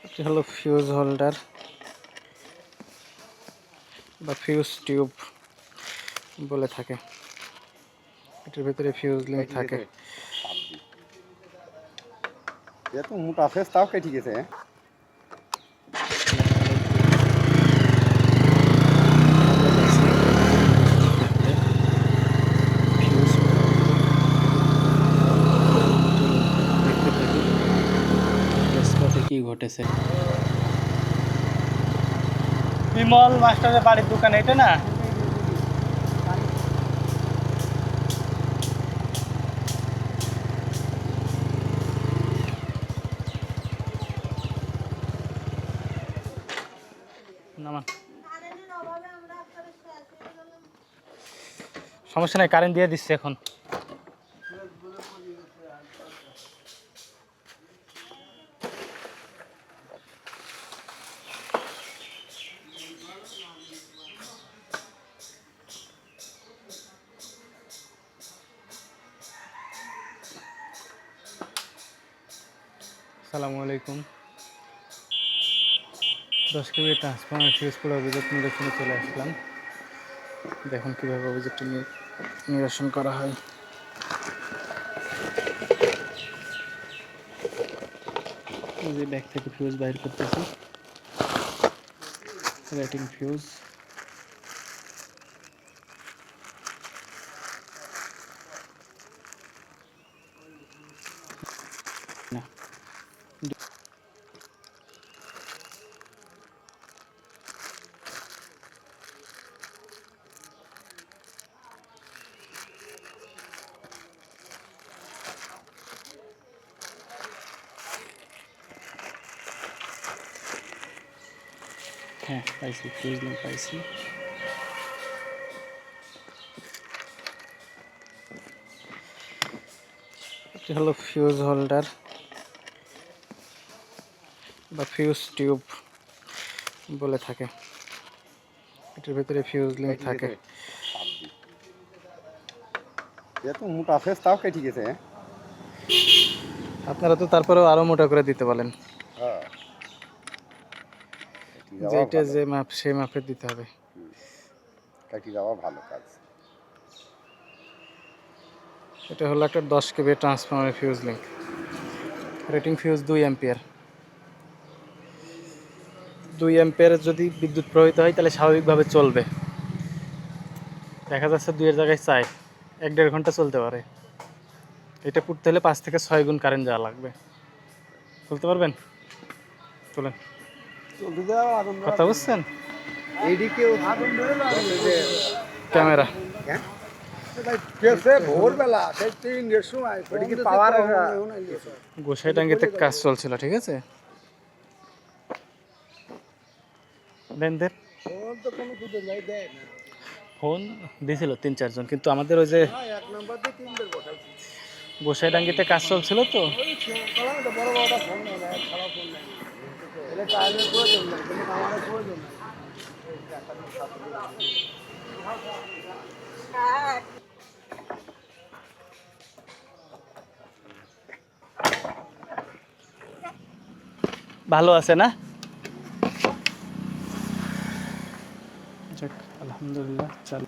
এটি হলো fuse holder বা ফিউজ টিউব বলে থাকে। এটার ভিতরে ফিউজ লিংক থাকে। এত মোটা ফেস তাও কেটে গেছে। কি ঘটেছে? বিমল মাস্টারের বাড়ির দোকান এটা না? সমস্যা নাই, কারেন্ট দিয়ে দিচ্ছে এখন। আসসালামু আলাইকুম। 10 কেবি ট্রান্সফর্মার ফিউজ পড়ে অভিযোগ নিরসনে চলে আসলাম। দেখুন কীভাবে অভিযোগটি নিরসন করা হয়। এই যে ব্যাগ থেকে ফিউজ বাইর করতেছি, রেটিং ফিউজ। না, হ্যাঁ পাইছি, ফিউজ লিংক পাইছি। এটি হলো ফিউজ হোল্ডার বা ফিউজ টিউব বলে থাকে। এটার ভিতরে ফিউজ লিংক থাকে। এত মোটা ফেস তাও কেটে গেছে। আপনারা তো তারপরেও আরো মোটা করে দিতে বলেন। হ্যাঁ, যেটা যে মাপ সেই মাপে দিতে হবে। কেটে যাওয়া ভালো কাজ। এটা হলো একটা 10 কেবি ট্রান্সফরমারের fuse link. Rating fuse 2 ampere. 2 অ্যাম্পিয়ারের যদি বিদ্যুৎ প্রবাহিত হয় তাহলে স্বাভাবিকভাবে চলবে। দেখা যাচ্ছে 2 এর জায়গায় 4, 1-1.5 ঘন্টা চলতে পারে। এটা পুড়তে হলে 5 থেকে 6 গুণ কারেন্ট যাওয়া লাগবে। তুলতে পারবেন? তোলেন। কথা বুঝছেন? এইদিকেও ক্যামেরা ভোরবেলা সেই 3-এর সময় পাওয়ার গোসাইডাঙ্গিতে কাজ চলছিল, ঠিক আছে? দেন দেন। ফোন দিয়েছিল 3-4 জন, কিন্তু আমাদের ওই যে গোসাইডাঙ্গিতে কাজ চলছিল তো। ভালো আছে না? যাক, আলহামদুলিল্লাহ। চল।